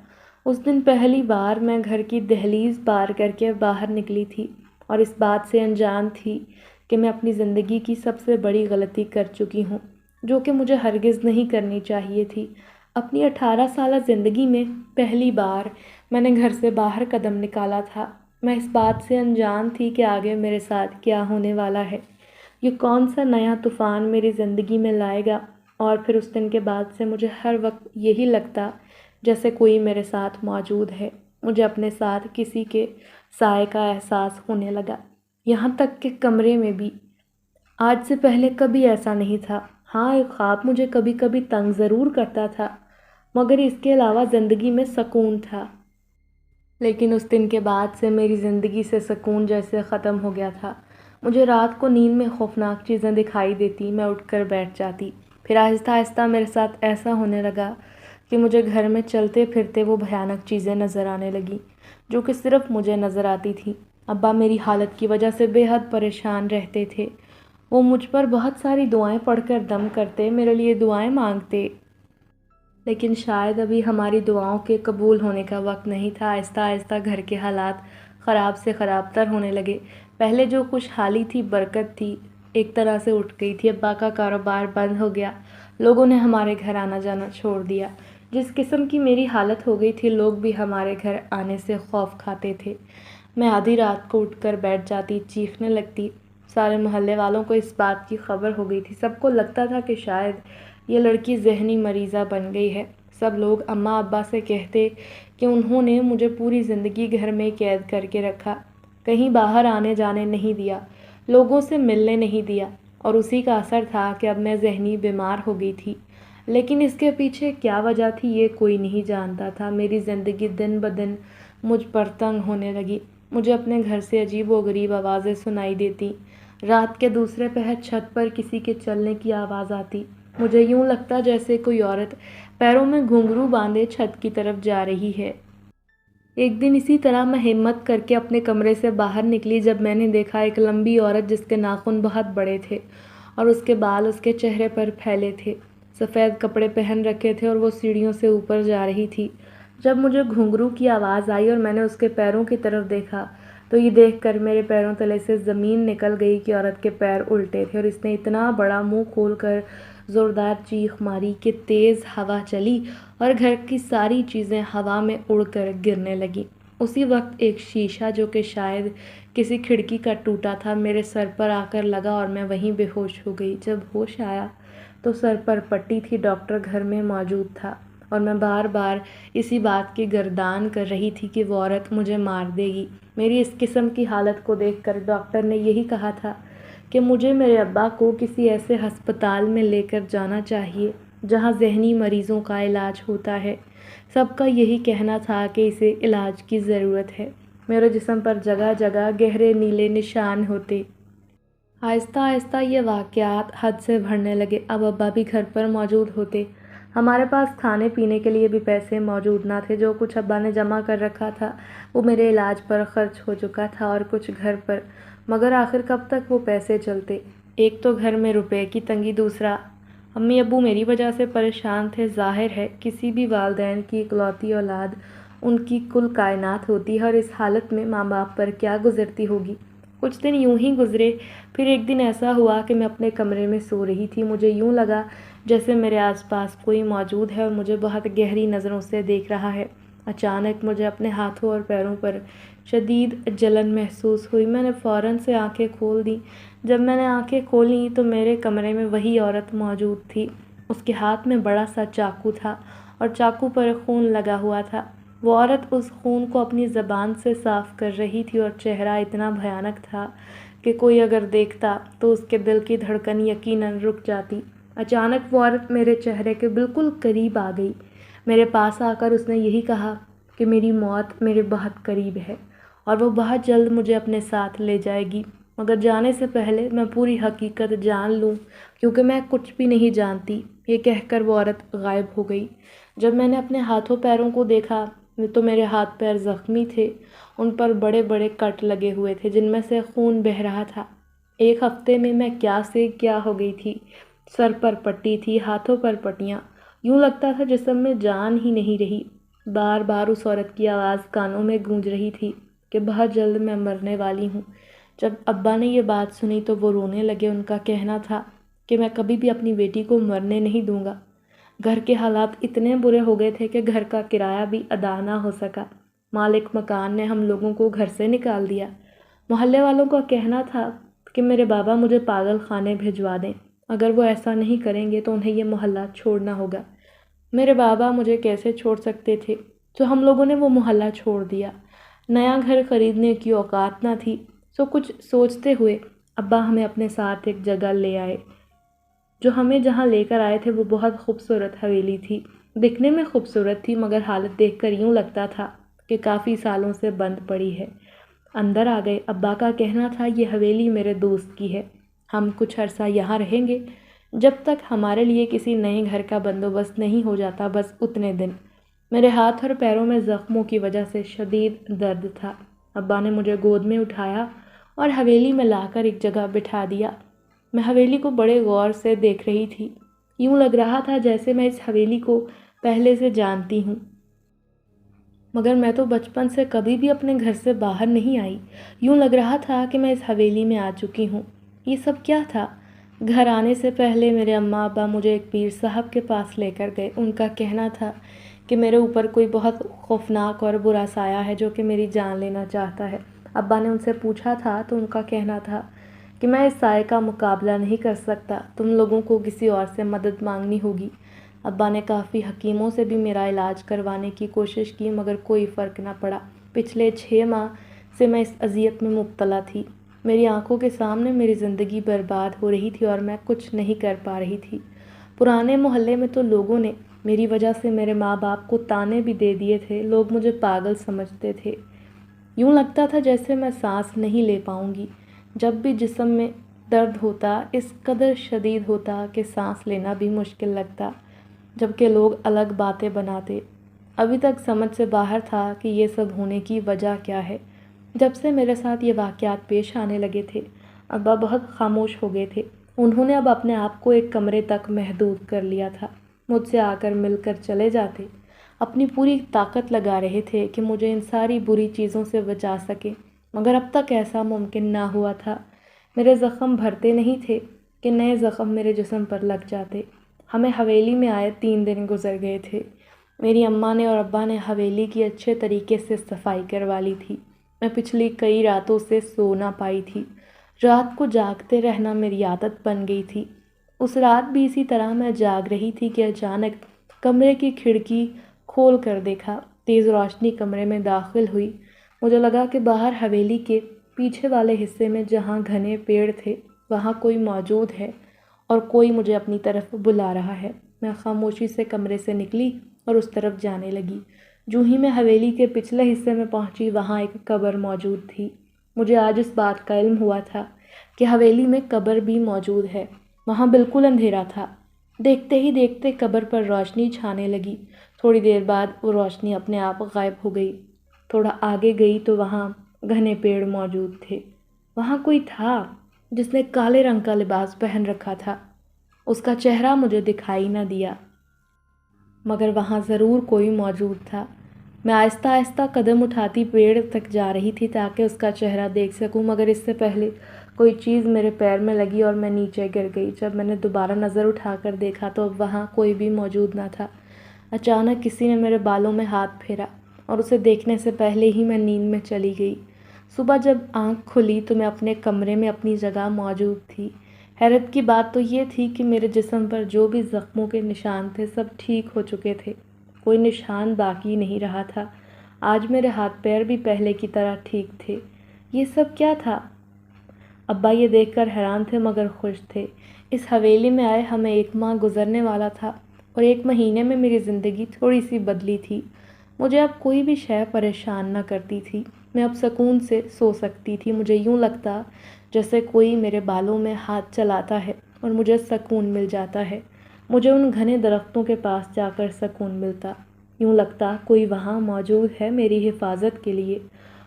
Speaker 1: اس دن پہلی بار میں گھر کی دہلیز پار کر کے باہر نکلی تھی اور اس بات سے انجان تھی کہ میں اپنی زندگی کی سب سے بڑی غلطی کر چکی ہوں، جو کہ مجھے ہرگز نہیں کرنی چاہیے تھی۔ اپنی 18 سالہ زندگی میں پہلی بار میں نے گھر سے باہر قدم نکالا تھا۔ میں اس بات سے انجان تھی کہ آگے میرے ساتھ کیا ہونے والا ہے، یہ کون سا نیا طوفان میری زندگی میں لائے گا۔ اور پھر اس دن کے بعد سے مجھے ہر وقت یہی لگتا جیسے کوئی میرے ساتھ موجود ہے۔ مجھے اپنے ساتھ کسی کے سائے کا احساس ہونے لگا، یہاں تک کہ کمرے میں بھی۔ آج سے پہلے کبھی ایسا نہیں تھا۔ ہاں، ایک خواب مجھے کبھی کبھی تنگ ضرور کرتا تھا، مگر اس کے علاوہ زندگی میں سکون تھا۔ لیکن اس دن کے بعد سے میری زندگی سے سکون جیسے ختم ہو گیا تھا۔ مجھے رات کو نیند میں خوفناک چیزیں دکھائی دیتی، میں اٹھ کر بیٹھ جاتی۔ پھر آہستہ آہستہ میرے ساتھ ایسا ہونے لگا کہ مجھے گھر میں چلتے پھرتے وہ بھیانک چیزیں نظر آنے لگیں جو کہ صرف مجھے نظر آتی تھیں۔ ابا میری حالت کی وجہ سے بے حد پریشان رہتے تھے۔ وہ مجھ پر بہت ساری دعائیں پڑھ کر دم کرتے، میرے لیے دعائیں مانگتے، لیکن شاید ابھی ہماری دعاؤں کے قبول ہونے کا وقت نہیں تھا۔ آہستہ آہستہ گھر کے حالات خراب سے خراب تر ہونے لگے۔ پہلے جو خوشحالی تھی، برکت تھی، ایک طرح سے اٹھ گئی تھی۔ ابا کا کاروبار بند ہو گیا، لوگوں نے ہمارے گھر آنا جانا چھوڑ دیا۔ جس قسم کی میری حالت ہو گئی تھی، لوگ بھی ہمارے گھر آنے سے خوف کھاتے تھے۔ میں آدھی رات کو اٹھ کر بیٹھ جاتی، چیخنے لگتی۔ سارے محلے والوں کو اس بات کی خبر ہو گئی تھی۔ سب کو لگتا تھا کہ شاید یہ لڑکی ذہنی مریضہ بن گئی ہے۔ سب لوگ اماں ابا سے کہتے کہ انہوں نے مجھے پوری زندگی گھر میں قید کر کے رکھا، کہیں باہر آنے جانے نہیں دیا، لوگوں سے ملنے نہیں دیا، اور اسی کا اثر تھا کہ اب میں ذہنی بیمار ہو گئی تھی۔ لیکن اس کے پیچھے کیا وجہ تھی یہ کوئی نہیں جانتا تھا۔ میری زندگی دن بدن مجھ پر تنگ ہونے لگی۔ مجھے اپنے گھر سے عجیب و غریب آوازیں سنائی دیتی۔ رات کے دوسرے پہر چھت پر کسی کے چلنے کی آواز آتی۔ مجھے یوں لگتا جیسے کوئی عورت پیروں میں گھنگرو باندھے چھت کی طرف جا رہی ہے۔ ایک دن اسی طرح میں ہمت کر کے اپنے کمرے سے باہر نکلی جب میں نے دیکھا ایک لمبی عورت جس کے ناخن بہت بڑے تھے اور اس کے بال اس کے چہرے پر پھیلے تھے، سفید کپڑے پہن رکھے تھے اور وہ سیڑھیوں سے اوپر جا رہی تھی۔ جب مجھے گھنگرو کی آواز آئی اور میں نے اس کے پیروں کی طرف دیکھا تو یہ دیکھ کر میرے پیروں تلے سے زمین نکل گئی کہ عورت کے پیر الٹے تھے اور اس نے اتنا بڑا منہ کھول کر زوردار چیخ ماری کہ تیز ہوا چلی اور گھر کی ساری چیزیں ہوا میں اڑ کر گرنے لگیں۔ اسی وقت ایک شیشہ جو کہ شاید کسی کھڑکی کا ٹوٹا تھا میرے سر پر آ کر لگا اور میں وہیں بے ہوش ہو گئی۔ جب ہوش آیا تو سر پر پٹی تھی، ڈاکٹر گھر میں موجود تھا اور میں بار بار اسی بات کی گردان کر رہی تھی کہ وہ عورت مجھے مار دے گی۔ میری اس قسم کی حالت کو دیکھ کر ڈاکٹر نے یہی کہا تھا کہ مجھے میرے ابا کو کسی ایسے ہسپتال میں لے کر جانا چاہیے جہاں ذہنی مریضوں کا علاج ہوتا ہے۔ سب کا یہی کہنا تھا کہ اسے علاج کی ضرورت ہے۔ میرے جسم پر جگہ جگہ گہرے نیلے نشان ہوتے۔ آہستہ آہستہ یہ واقعات حد سے بڑھنے لگے۔ اب ابا بھی گھر پر موجود ہوتے۔ ہمارے پاس کھانے پینے کے لیے بھی پیسے موجود نہ تھے۔ جو کچھ ابا نے جمع کر رکھا تھا وہ میرے علاج پر خرچ ہو چکا تھا اور کچھ گھر پر، مگر آخر کب تک وہ پیسے چلتے؟ ایک تو گھر میں روپے کی تنگی، دوسرا امی ابو میری وجہ سے پریشان تھے۔ ظاہر ہے کسی بھی والدین کی اکلوتی اولاد ان کی کل کائنات ہوتی ہے اور اس حالت میں ماں باپ پر کیا گزرتی ہوگی۔ کچھ دن یوں ہی گزرے، پھر ایک دن ایسا ہوا کہ میں اپنے کمرے میں سو رہی تھی۔ مجھے یوں لگا جیسے میرے آس پاس کوئی موجود ہے اور مجھے بہت گہری نظروں سے دیکھ رہا ہے۔ اچانک مجھے اپنے ہاتھوں اور پیروں پر شدید جلن محسوس ہوئی۔ میں نے فوراً سے آنکھیں کھول دیں۔ جب میں نے آنکھیں کھولیں تو میرے کمرے میں وہی عورت موجود تھی۔ اس کے ہاتھ میں بڑا سا چاقو تھا اور چاقو پر خون لگا ہوا تھا۔ وہ عورت اس خون کو اپنی زبان سے صاف کر رہی تھی اور چہرہ اتنا بھیانک تھا کہ کوئی اگر دیکھتا تو اس کے دل کی دھڑکن یقیناً رک جاتی۔ اچانک وہ عورت میرے چہرے کے بالکل قریب آ گئی۔ میرے پاس آ کر اس نے یہی کہا کہ میری موت میرے بہت قریب ہے اور وہ بہت جلد مجھے اپنے ساتھ لے جائے گی، مگر جانے سے پہلے میں پوری حقیقت جان لوں کیونکہ میں کچھ بھی نہیں جانتی۔ یہ کہہ کر وہ عورت غائب ہو گئی۔ جب میں نے اپنے ہاتھوں پیروں کو دیکھا تو میرے ہاتھ پیر زخمی تھے، ان پر بڑے بڑے کٹ لگے ہوئے تھے جن میں سے خون بہہ رہا تھا۔ ایک ہفتے میں میں کیا سے کیا ہو گئی تھی۔ سر پر پٹی تھی، ہاتھوں پر پٹیاں، یوں لگتا تھا جسم میں جان ہی نہیں رہی۔ بار بار اس عورت کی آواز کانوں میں گونج رہی تھی کہ بہت جلد میں مرنے والی ہوں۔ جب ابا نے یہ بات سنی تو وہ رونے لگے۔ ان کا کہنا تھا کہ میں کبھی بھی اپنی بیٹی کو مرنے نہیں دوں گا۔ گھر کے حالات اتنے برے ہو گئے تھے کہ گھر کا کرایہ بھی ادا نہ ہو سکا۔ مالک مکان نے ہم لوگوں کو گھر سے نکال دیا۔ محلے والوں کا کہنا تھا کہ میرے بابا مجھے پاگل خانے بھجوا دیں۔ اگر وہ ایسا نہیں کریں گے تو انہیں یہ محلہ چھوڑنا ہوگا۔ میرے بابا مجھے کیسے چھوڑ سکتے تھے؟ تو ہم لوگوں نے وہ محلہ چھوڑ دیا۔ نیا گھر خریدنے کی اوقات نہ تھی، سو کچھ سوچتے ہوئے ابا ہمیں اپنے ساتھ ایک جگہ لے آئے۔ جو ہمیں جہاں لے کر آئے تھے وہ بہت خوبصورت حویلی تھی۔ دکھنے میں خوبصورت تھی مگر حالت دیکھ کر یوں لگتا تھا کہ کافی سالوں سے بند پڑی ہے۔ اندر آ گئے۔ ابا کا کہنا تھا یہ حویلی میرے دوست کی ہے، ہم کچھ عرصہ یہاں رہیں گے جب تک ہمارے لیے کسی نئے گھر کا بندوبست نہیں ہو جاتا، بس اتنے دن۔ میرے ہاتھ اور پیروں میں زخموں کی وجہ سے شدید درد تھا۔ ابا نے مجھے گود میں اٹھایا اور حویلی میں لا کر ایک جگہ بٹھا دیا۔ میں حویلی کو بڑے غور سے دیکھ رہی تھی۔ یوں لگ رہا تھا جیسے میں اس حویلی کو پہلے سے جانتی ہوں، مگر میں تو بچپن سے کبھی بھی اپنے گھر سے باہر نہیں آئی۔ یوں لگ رہا تھا کہ میں اس حویلی میں آ چکی ہوں۔ یہ سب کیا تھا؟ گھر آنے سے پہلے میرے اماں ابا مجھے ایک پیر صاحب کے پاس لے کر گئے۔ ان کا کہنا تھا کہ میرے اوپر کوئی بہت خوفناک اور برا سایہ ہے جو کہ میری جان لینا چاہتا ہے۔ ابا نے ان سے پوچھا تھا تو ان کا کہنا تھا کہ میں اس سائے کا مقابلہ نہیں کر سکتا، تم لوگوں کو کسی اور سے مدد مانگنی ہوگی۔ ابا نے کافی حکیموں سے بھی میرا علاج کروانے کی کوشش کی مگر کوئی فرق نہ پڑا۔ پچھلے 6 ماہ سے میں اس اذیت میں مبتلا تھی۔ میری آنکھوں کے سامنے میری زندگی برباد ہو رہی تھی اور میں کچھ نہیں کر پا رہی تھی۔ پرانے محلے میں تو لوگوں نے میری وجہ سے میرے ماں باپ کو طعنے بھی دے دیے تھے، لوگ مجھے پاگل سمجھتے تھے۔ یوں لگتا تھا جیسے میں سانس نہیں لے پاؤں گی۔ جب بھی جسم میں درد ہوتا اس قدر شدید ہوتا کہ سانس لینا بھی مشکل لگتا۔ جبکہ لوگ الگ باتیں بناتے۔ ابھی تک سمجھ سے باہر تھا کہ یہ سب ہونے کی وجہ کیا ہے۔ جب سے میرے ساتھ یہ واقعات پیش آنے لگے تھے، ابا بہت خاموش ہو گئے تھے۔ انہوں نے اب اپنے آپ کو ایک کمرے تک محدود کر لیا تھا۔ مجھ سے آ کر مل کر چلے جاتے، اپنی پوری طاقت لگا رہے تھے کہ مجھے ان ساری بری چیزوں سے بچا سکیں، مگر اب تک ایسا ممکن نہ ہوا تھا۔ میرے زخم بھرتے نہیں تھے کہ نئے زخم میرے جسم پر لگ جاتے۔ ہمیں حویلی میں آئے 3 دن گزر گئے تھے۔ میری اماں نے اور ابا نے حویلی کی اچھے طریقے سے صفائی کروا لی تھی۔ میں پچھلی کئی راتوں سے سو نہ پائی تھی۔ رات کو جاگتے رہنا میری عادت بن گئی تھی۔ اس رات بھی اسی طرح میں جاگ رہی تھی کہ اچانک کمرے کی کھڑکی کھول کر دیکھا۔ تیز روشنی کمرے میں داخل ہوئی۔ مجھے لگا کہ باہر حویلی کے پیچھے والے حصے میں جہاں گھنے پیڑ تھے وہاں کوئی موجود ہے اور کوئی مجھے اپنی طرف بلا رہا ہے۔ میں خاموشی سے کمرے سے نکلی اور اس طرف جانے لگی۔ جو ہی میں حویلی کے پچھلے حصے میں پہنچی وہاں ایک قبر موجود تھی۔ مجھے آج اس بات کا علم ہوا تھا کہ حویلی میں قبر بھی موجود ہے۔ وہاں بالکل اندھیرا تھا۔ دیکھتے ہی دیکھتے قبر پر روشنی چھانے لگی۔ تھوڑی دیر بعد وہ روشنی اپنے آپ غائب ہو گئی۔ تھوڑا آگے گئی تو وہاں گھنے پیڑ موجود تھے۔ وہاں کوئی تھا جس نے کالے رنگ کا لباس پہن رکھا تھا۔ اس کا چہرہ مجھے دکھائی نہ دیا، مگر وہاں ضرور کوئی موجود تھا۔ میں آہستہ آہستہ قدم اٹھاتی پیڑ تک جا رہی تھی تاکہ اس کا چہرہ دیکھ سکوں، مگر اس سے پہلے کوئی چیز میرے پیر میں لگی اور میں نیچے گر گئی۔ جب میں نے دوبارہ نظر اٹھا کر دیکھا تو اب وہاں کوئی بھی موجود نہ تھا۔ اچانک کسی نے میرے بالوں میں ہاتھ پھیرا اور اسے دیکھنے سے پہلے ہی میں نیند میں چلی گئی۔ صبح جب آنکھ کھلی تو میں اپنے کمرے میں اپنی جگہ موجود تھی۔ حیرت کی بات تو یہ تھی کہ میرے جسم پر جو بھی زخموں کے نشان تھے سب ٹھیک ہو چکے تھے۔ کوئی نشان باقی نہیں رہا تھا۔ آج میرے ہاتھ پیر بھی پہلے کی طرح ٹھیک تھے۔ یہ سب کیا تھا؟ ابا یہ دیکھ کر حیران تھے مگر خوش تھے۔ اس حویلی میں آئے ہمیں 1 ماہ گزرنے والا تھا اور 1 مہینے میں میری زندگی تھوڑی سی بدلی تھی۔ مجھے اب کوئی بھی شے پریشان نہ کرتی تھی۔ میں اب سکون سے سو سکتی تھی۔ مجھے یوں لگتا جیسے کوئی میرے بالوں میں ہاتھ چلاتا ہے اور مجھے سکون مل جاتا ہے۔ مجھے ان گھنے درختوں کے پاس جا کر سکون ملتا۔ یوں لگتا کوئی وہاں موجود ہے میری حفاظت کے لیے،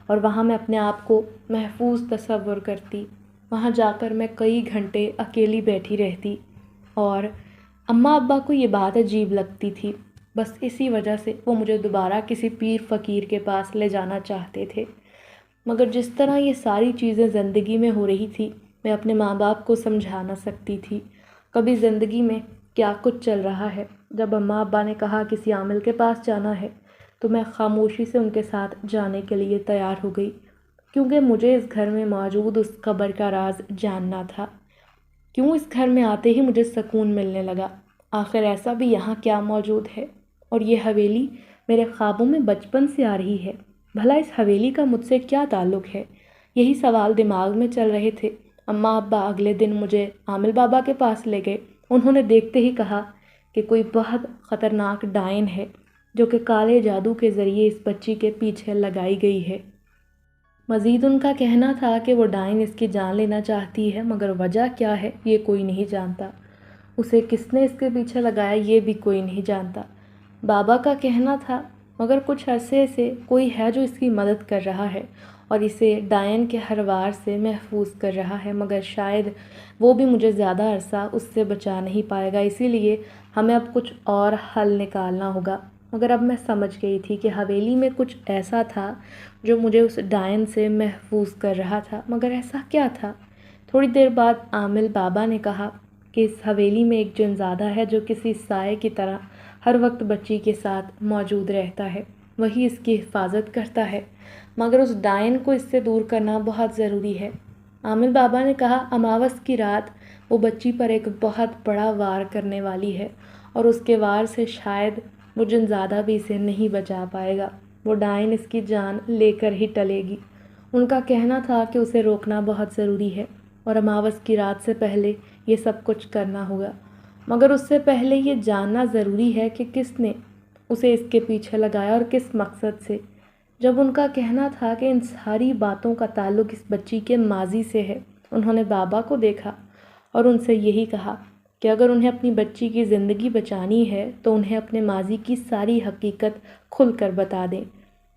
Speaker 1: اور وہاں میں اپنے آپ کو محفوظ تصور کرتی۔ وہاں جا کر میں کئی گھنٹے اکیلی بیٹھی رہتی اور اماں ابا کو یہ بات عجیب لگتی تھی۔ بس اسی وجہ سے وہ مجھے دوبارہ کسی پیر فقیر کے پاس لے جانا چاہتے تھے۔ مگر جس طرح یہ ساری چیزیں زندگی میں ہو رہی تھی میں اپنے ماں باپ کو سمجھا نہ سکتی تھی کبھی زندگی میں کیا کچھ چل رہا ہے۔ جب اماں ابا نے کہا کسی عامل کے پاس جانا ہے تو میں خاموشی سے ان کے ساتھ جانے کے لیے تیار ہو گئی، کیونکہ مجھے اس گھر میں موجود اس قبر کا راز جاننا تھا۔ کیوں اس گھر میں آتے ہی مجھے سکون ملنے لگا؟ آخر ایسا بھی یہاں کیا موجود ہے؟ اور یہ حویلی میرے خوابوں میں بچپن سے آ رہی ہے۔ بھلا اس حویلی کا مجھ سے کیا تعلق ہے؟ یہی سوال دماغ میں چل رہے تھے۔ اماں ابا اگلے دن مجھے عامل بابا کے پاس لے گئے۔ انہوں نے دیکھتے ہی کہا کہ کوئی بہت خطرناک ڈائن ہے جو کہ کالے جادو کے ذریعے اس بچی کے پیچھے لگائی گئی ہے۔ مزید ان کا کہنا تھا کہ وہ ڈائن اس کی جان لینا چاہتی ہے، مگر وجہ کیا ہے یہ کوئی نہیں جانتا۔ اسے کس نے اس کے پیچھے لگایا یہ بھی کوئی نہیں جانتا۔ بابا کا کہنا تھا مگر کچھ عرصے سے کوئی ہے جو اس کی مدد کر رہا ہے اور اسے ڈائن کے ہر وار سے محفوظ کر رہا ہے، مگر شاید وہ بھی مجھے زیادہ عرصہ اس سے بچا نہیں پائے گا، اسی لیے ہمیں اب کچھ اور حل نکالنا ہوگا۔ مگر اب میں سمجھ گئی تھی کہ حویلی میں کچھ ایسا تھا جو مجھے اس ڈائن سے محفوظ کر رہا تھا، مگر ایسا کیا تھا؟ تھوڑی دیر بعد عامل بابا نے کہا کہ اس حویلی میں ایک جنزادہ ہے جو کسی سائے کی طرح ہر وقت بچی کے ساتھ موجود رہتا ہے، وہی اس کی حفاظت کرتا ہے، مگر اس ڈائن کو اس سے دور کرنا بہت ضروری ہے۔ عامل بابا نے کہا اماوس کی رات وہ بچی پر ایک بہت بڑا وار کرنے والی ہے اور اس کے وار سے شاید وہ جنزادہ بھی اسے نہیں بچا پائے گا، وہ ڈائن اس کی جان لے کر ہی ٹلے گی۔ ان کا کہنا تھا کہ اسے روکنا بہت ضروری ہے اور اماوس کی رات سے پہلے یہ سب کچھ کرنا ہوگا، مگر اس سے پہلے یہ جاننا ضروری ہے کہ کس نے اسے اس کے پیچھے لگایا اور کس مقصد سے۔ جب ان کا کہنا تھا کہ ان ساری باتوں کا تعلق اس بچی کے ماضی سے ہے، انہوں نے بابا کو دیکھا اور ان سے یہی کہا کہ اگر انہیں اپنی بچی کی زندگی بچانی ہے تو انہیں اپنے ماضی کی ساری حقیقت کھل کر بتا دیں۔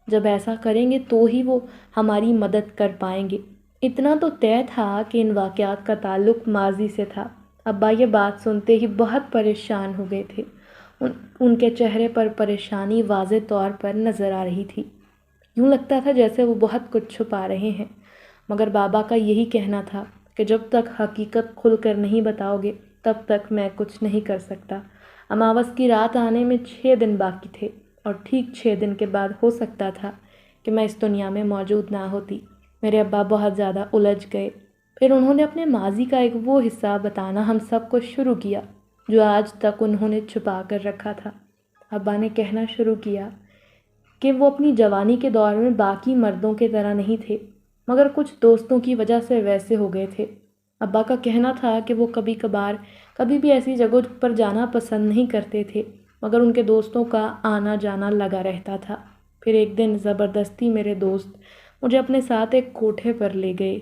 Speaker 1: جب ایسا کریں گے تو ہی وہ ہماری مدد کر پائیں گے۔ اتنا تو طے تھا کہ ان واقعات کا تعلق ماضی سے تھا۔ ابا یہ بات سنتے ہی بہت پریشان ہو گئے تھے۔ ان کے چہرے پر پریشانی واضح طور پر نظر آ رہی تھی۔ یوں لگتا تھا جیسے وہ بہت کچھ چھپا رہے ہیں، مگر بابا کا یہی کہنا تھا کہ جب تک حقیقت کھل کر نہیں بتاؤ گے تب تک میں کچھ نہیں کر سکتا۔ اماوس کی رات آنے میں 6 دن باقی تھے اور ٹھیک 6 دن کے بعد ہو سکتا تھا کہ میں اس دنیا میں موجود نہ ہوتی۔ میرے ابا بہت زیادہ الجھ گئے۔ پھر انہوں نے اپنے ماضی کا ایک وہ حصہ بتانا ہم سب کو شروع کیا جو آج تک انہوں نے چھپا کر رکھا تھا۔ ابا نے کہنا شروع کیا کہ وہ اپنی جوانی کے دور میں باقی مردوں کی طرح نہیں تھے، مگر کچھ دوستوں کی وجہ سے ویسے ہو گئے تھے۔ ابا کا کہنا تھا کہ وہ کبھی کبھار کبھی بھی ایسی جگہوں پر جانا پسند نہیں کرتے تھے، مگر ان کے دوستوں کا آنا جانا لگا رہتا تھا۔ پھر ایک دن زبردستی میرے دوست مجھے اپنے ساتھ ایک کوٹھے پر لے گئے۔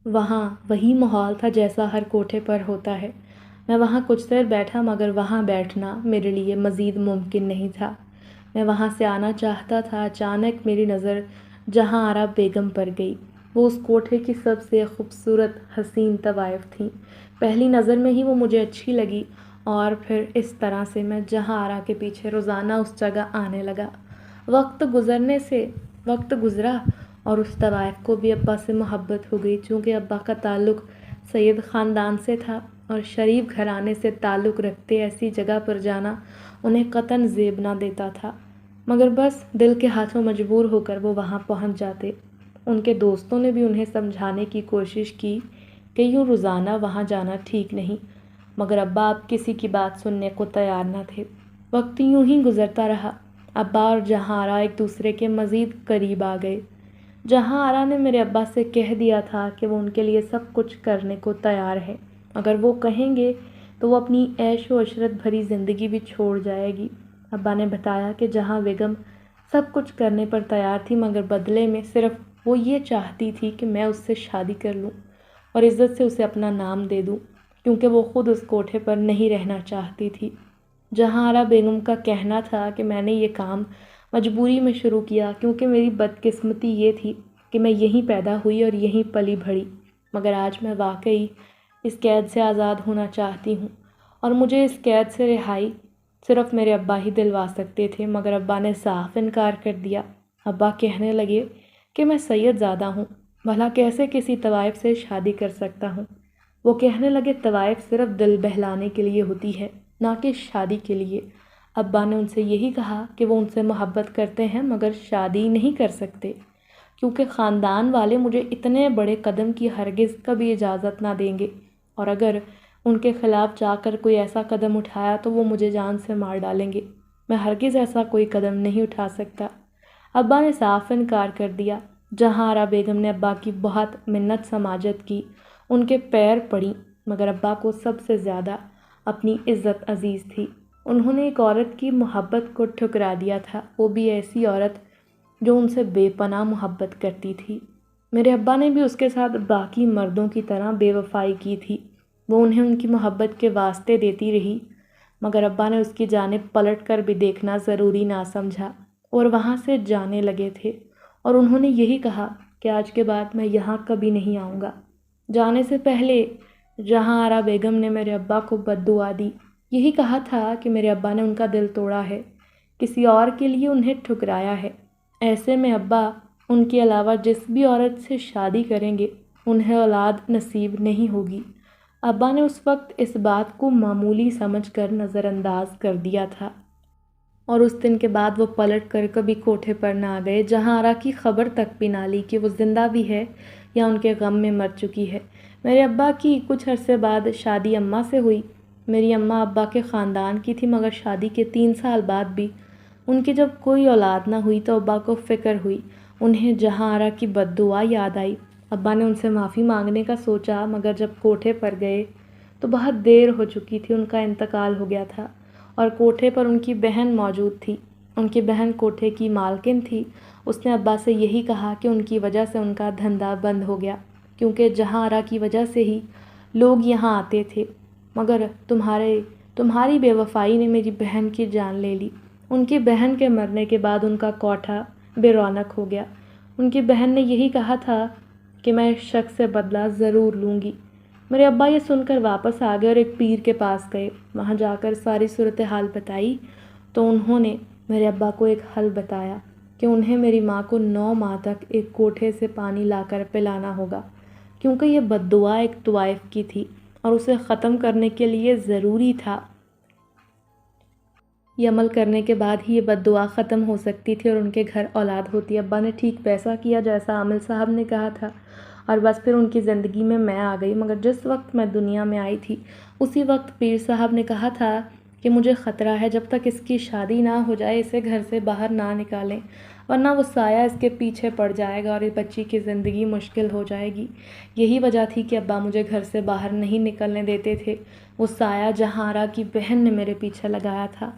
Speaker 1: وہاں وہی ماحول تھا جیسا ہر کوٹھے پر ہوتا ہے۔ میں وہاں کچھ دیر بیٹھا، مگر وہاں بیٹھنا میرے لیے مزید ممکن نہیں تھا۔ میں وہاں سے آنا چاہتا تھا۔ اچانک میری نظر جہاں آرا بیگم پر گئی۔ وہ اس کوٹھے کی سب سے خوبصورت حسین طوائف تھیں۔ پہلی نظر میں ہی وہ مجھے اچھی لگی اور پھر اس طرح سے میں جہاں آرا کے پیچھے روزانہ اس جگہ آنے لگا۔ وقت گزرا اور اس طوائف کو بھی ابا سے محبت ہو گئی، چونکہ ابا کا تعلق سید خاندان سے تھا اور شریف گھرانے سے تعلق رکھتے ایسی جگہ پر جانا انہیں قطعاً زیب نہ دیتا تھا، مگر بس دل کے ہاتھوں مجبور ہو کر وہ وہاں پہنچ جاتے۔ ان کے دوستوں نے بھی انہیں سمجھانے کی کوشش کی کہ یوں روزانہ وہاں جانا ٹھیک نہیں، مگر ابا اب کسی کی بات سننے کو تیار نہ تھے۔ وقت یوں ہی گزرتا رہا۔ ابا اور جہاں آرا ایک دوسرے کے مزید قریب آ گئے۔ جہاں آرا نے میرے ابا سے کہہ دیا تھا کہ وہ ان کے لیے سب کچھ کرنے کو تیار ہے، اگر وہ کہیں گے تو وہ اپنی عیش و عشرت بھری زندگی بھی چھوڑ جائے گی۔ ابا نے بتایا کہ جہاں بیگم سب کچھ کرنے پر تیار تھی، مگر بدلے میں صرف وہ یہ چاہتی تھی کہ میں اس سے شادی کر لوں اور عزت سے اسے اپنا نام دے دوں، کیونکہ وہ خود اس کوٹھے پر نہیں رہنا چاہتی تھی۔ جہاں آرا بیگم کا کہنا تھا کہ میں نے یہ کام مجبوری میں شروع کیا، کیونکہ میری بدقسمتی یہ تھی کہ میں یہیں پیدا ہوئی اور یہیں پلی بڑھی، مگر آج میں واقعی اس قید سے آزاد ہونا چاہتی ہوں اور مجھے اس قید سے رہائی صرف میرے ابا ہی دلوا سکتے تھے، مگر ابا نے صاف انکار کر دیا۔ ابا کہنے لگے کہ میں سید زادہ ہوں، بھلا کیسے کسی طوائف سے شادی کر سکتا ہوں؟ وہ کہنے لگے طوائف صرف دل بہلانے کے لیے ہوتی ہے، نہ کہ شادی کے لیے۔ ابا نے ان سے یہی کہا کہ وہ ان سے محبت کرتے ہیں مگر شادی نہیں کر سکتے، کیونکہ خاندان والے مجھے اتنے بڑے قدم کی ہرگز کبھی اجازت نہ دیں گے، اور اگر ان کے خلاف جا کر کوئی ایسا قدم اٹھایا تو وہ مجھے جان سے مار ڈالیں گے۔ میں ہرگز ایسا کوئی قدم نہیں اٹھا سکتا۔ ابا نے صاف انکار کر دیا۔ جہاں آرا بیگم نے ابا کی بہت منت سماجت کی، ان کے پیر پڑیں، مگر ابا کو سب سے زیادہ اپنی عزت عزیز تھی۔ انہوں نے ایک عورت کی محبت کو ٹھکرا دیا تھا، وہ بھی ایسی عورت جو ان سے بے پناہ محبت کرتی تھی۔ میرے ابا نے بھی اس کے ساتھ باقی مردوں کی طرح بے وفائی کی تھی۔ وہ انہیں ان کی محبت کے واسطے دیتی رہی، مگر ابا نے اس کی جانب پلٹ کر بھی دیکھنا ضروری نہ سمجھا اور وہاں سے جانے لگے تھے، اور انہوں نے یہی کہا کہ آج کے بعد میں یہاں کبھی نہیں آؤں گا۔ جانے سے پہلے جہاں آرا بیگم نے میرے ابا کو بد دعا دی، یہی کہا تھا کہ میرے ابا نے ان کا دل توڑا ہے، کسی اور کے لیے انہیں ٹھکرایا ہے۔ ایسے میں ابا ان کے علاوہ جس بھی عورت سے شادی کریں گے انہیں اولاد نصیب نہیں ہوگی۔ ابا نے اس وقت اس بات کو معمولی سمجھ کر نظر انداز کر دیا تھا، اور اس دن کے بعد وہ پلٹ کر کبھی کوٹھے پر نہ گئے۔ جہاں آرا کی خبر تک بھی نہ لی کہ وہ زندہ بھی ہے یا ان کے غم میں مر چکی ہے۔ میرے ابا کی کچھ عرصے بعد شادی اماں سے ہوئی۔ میری اماں ابا کے خاندان کی تھی، مگر شادی کے 3 سال بعد بھی ان کی جب کوئی اولاد نہ ہوئی تو ابا کو فکر ہوئی۔ انہیں جہاں آرا کی بد دعا یاد آئی۔ ابا نے ان سے معافی مانگنے کا سوچا، مگر جب کوٹھے پر گئے تو بہت دیر ہو چکی تھی، ان کا انتقال ہو گیا تھا، اور کوٹھے پر ان کی بہن موجود تھی۔ ان کی بہن کوٹھے کی مالکن تھی۔ اس نے ابا سے یہی کہا کہ ان کی وجہ سے ان کا دھندا بند ہو گیا، کیونکہ جہاں آرا کی وجہ سے ہی لوگ یہاں آتے تھے۔ مگر تمہاری بے وفائی نے میری بہن کی جان لے لی۔ ان کی بہن کے مرنے کے بعد ان کا کوٹھا بے رونق ہو گیا۔ ان کی بہن نے یہی کہا تھا کہ میں اس شخص سے بدلہ ضرور لوں گی۔ میرے ابا یہ سن کر واپس آ گئے اور ایک پیر کے پاس گئے۔ وہاں جا کر ساری صورتحال بتائی تو انہوں نے میرے ابا کو ایک حل بتایا کہ انہیں میری ماں کو 9 ماہ تک ایک کوٹھے سے پانی لا کر پلانا ہوگا، کیونکہ یہ بد دعا ایک طوائف کی تھی اور اسے ختم کرنے کے لیے ضروری تھا۔ یہ عمل کرنے کے بعد ہی یہ بد دعا ختم ہو سکتی تھی اور ان کے گھر اولاد ہوتی۔ ابا نے ٹھیک ویسا کیا جیسا عامل صاحب نے کہا تھا، اور بس پھر ان کی زندگی میں آ گئی۔ مگر جس وقت میں دنیا میں آئی تھی اسی وقت پیر صاحب نے کہا تھا کہ مجھے خطرہ ہے، جب تک اس کی شادی نہ ہو جائے اسے گھر سے باہر نہ نکالیں، ورنہ وہ سایہ اس کے پیچھے پڑ جائے گا اور اس بچی کی زندگی مشکل ہو جائے گی۔ یہی وجہ تھی کہ ابا مجھے گھر سے باہر نہیں نکلنے دیتے تھے۔ وہ سایہ جہاں آرا کی بہن نے میرے پیچھے لگایا تھا،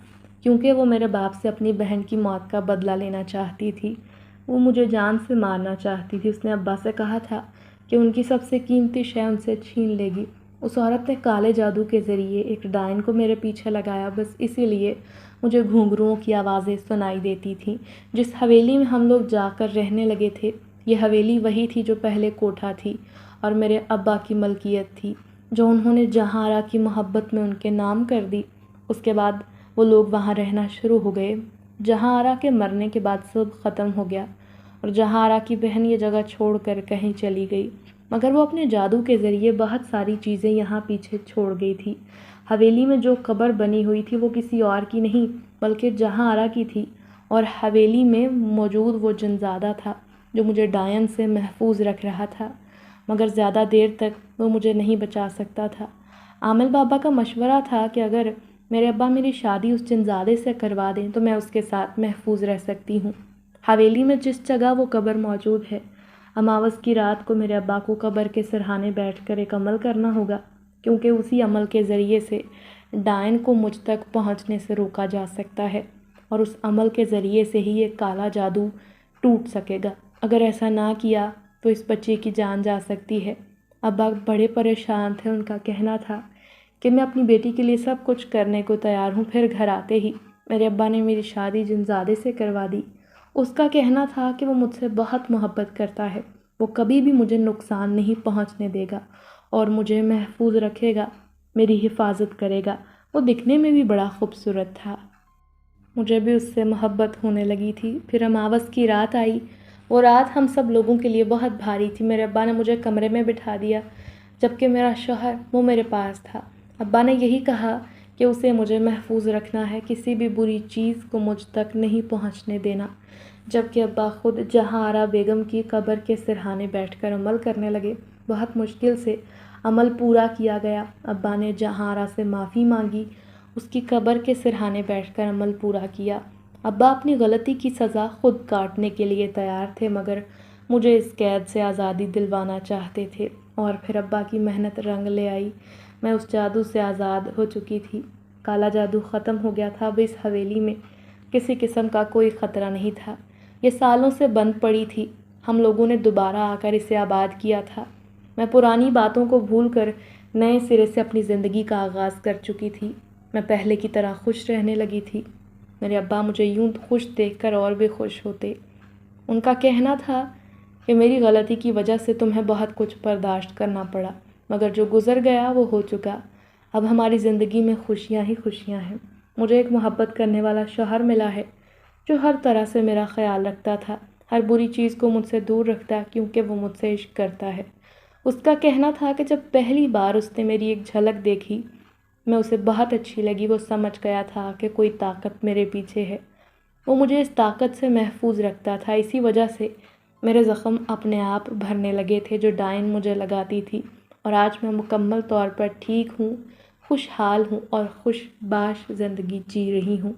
Speaker 1: کیونکہ وہ میرے باپ سے اپنی بہن کی موت کا بدلہ لینا چاہتی تھی۔ وہ مجھے جان سے مارنا چاہتی تھی۔ اس نے ابا سے کہا تھا کہ ان کی سب سے قیمتی شے ان سے چھین لے گی۔ اس عورت نے کالے جادو کے ذریعے ایک ڈائن کو میرے پیچھے لگایا، بس اسی لیے مجھے گھنگروؤں کی آوازیں سنائی دیتی تھیں۔ جس حویلی میں ہم لوگ جا کر رہنے لگے تھے، یہ حویلی وہی تھی جو پہلے کوٹھا تھی اور میرے ابا کی ملکیت تھی، جو انہوں نے جہاں آرا کی محبت میں ان کے نام کر دی۔ اس کے بعد وہ لوگ وہاں رہنا شروع ہو گئے۔ جہاں آرا کے مرنے کے بعد سب ختم ہو گیا اور جہاں آرا کی بہن یہ جگہ چھوڑ کر کہیں چلی گئی، مگر وہ اپنے جادو کے ذریعے بہت ساری چیزیں یہاں پیچھے چھوڑ گئی تھی۔ حویلی میں جو قبر بنی ہوئی تھی وہ کسی اور کی نہیں بلکہ جہاں آرا کی تھی، اور حویلی میں موجود وہ جنزادہ تھا جو مجھے ڈائن سے محفوظ رکھ رہا تھا، مگر زیادہ دیر تک وہ مجھے نہیں بچا سکتا تھا۔ عامل بابا کا مشورہ تھا کہ اگر میرے ابا میری شادی اس جنزادے سے کروا دیں تو میں اس کے ساتھ محفوظ رہ سکتی ہوں۔ حویلی میں جس جگہ وہ قبر موجود ہے، اماوس کی رات کو میرے ابا کو قبر کے سرہانے بیٹھ کر ایک عمل کرنا ہوگا، کیونکہ اسی عمل کے ذریعے سے ڈائن کو مجھ تک پہنچنے سے روکا جا سکتا ہے، اور اس عمل کے ذریعے سے ہی یہ کالا جادو ٹوٹ سکے گا۔ اگر ایسا نہ کیا تو اس بچے کی جان جا سکتی ہے۔ ابا بڑے پریشان تھے۔ ان کا کہنا تھا کہ میں اپنی بیٹی کے لیے سب کچھ کرنے کو تیار ہوں۔ پھر گھر آتے ہی میرے ابا نے میری شادی جنزادے سے کروا دی۔ اس کا کہنا تھا کہ وہ مجھ سے بہت محبت کرتا ہے، وہ کبھی بھی مجھے نقصان نہیں پہنچنے دے گا اور مجھے محفوظ رکھے گا، میری حفاظت کرے گا۔ وہ دکھنے میں بھی بڑا خوبصورت تھا۔ مجھے بھی اس سے محبت ہونے لگی تھی۔ پھر اماوس کی رات آئی۔ وہ رات ہم سب لوگوں کے لیے بہت بھاری تھی۔ میرے ابا نے مجھے کمرے میں بٹھا دیا جبکہ میرا شوہر وہ میرے پاس تھا۔ ابا نے یہی کہا کہ اسے مجھے محفوظ رکھنا ہے، کسی بھی بری چیز کو مجھ تک نہیں پہنچنے دینا، جبکہ ابا خود جہاں آرا بیگم کی قبر کے سرہانے بیٹھ کر عمل کرنے لگے۔ بہت مشکل سے عمل پورا کیا گیا۔ ابا نے جہاں آرا سے معافی مانگی، اس کی قبر کے سرہانے بیٹھ کر عمل پورا کیا۔ ابا اپنی غلطی کی سزا خود کاٹنے کے لیے تیار تھے، مگر مجھے اس قید سے آزادی دلوانا چاہتے تھے، اور پھر ابا کی محنت رنگ لے آئی۔ میں اس جادو سے آزاد ہو چکی تھی۔ کالا جادو ختم ہو گیا تھا۔ اب اس حویلی میں کسی قسم کا کوئی خطرہ نہیں تھا۔ یہ سالوں سے بند پڑی تھی، ہم لوگوں نے دوبارہ آ کر اسے آباد کیا تھا۔ میں پرانی باتوں کو بھول کر نئے سرے سے اپنی زندگی کا آغاز کر چکی تھی۔ میں پہلے کی طرح خوش رہنے لگی تھی۔ میرے ابا مجھے یوں خوش دیکھ کر اور بھی خوش ہوتے۔ ان کا کہنا تھا کہ میری غلطی کی وجہ سے تمہیں بہت کچھ برداشت کرنا پڑا، مگر جو گزر گیا وہ ہو چکا۔ اب ہماری زندگی میں خوشیاں ہی خوشیاں ہیں۔ مجھے ایک محبت کرنے والا شوہر ملا ہے جو ہر طرح سے میرا خیال رکھتا تھا، ہر بری چیز کو مجھ سے دور رکھتا کیونکہ وہ مجھ سے عشق کرتا ہے۔ اس کا کہنا تھا کہ جب پہلی بار اس نے میری ایک جھلک دیکھی، میں اسے بہت اچھی لگی۔ وہ سمجھ گیا تھا کہ کوئی طاقت میرے پیچھے ہے، وہ مجھے اس طاقت سے محفوظ رکھتا تھا۔ اسی وجہ سے میرے زخم اپنے آپ بھرنے لگے تھے جو ڈائن مجھے لگاتی تھی، اور آج میں مکمل طور پر ٹھیک ہوں، خوشحال ہوں اور خوش باش زندگی جی رہی ہوں۔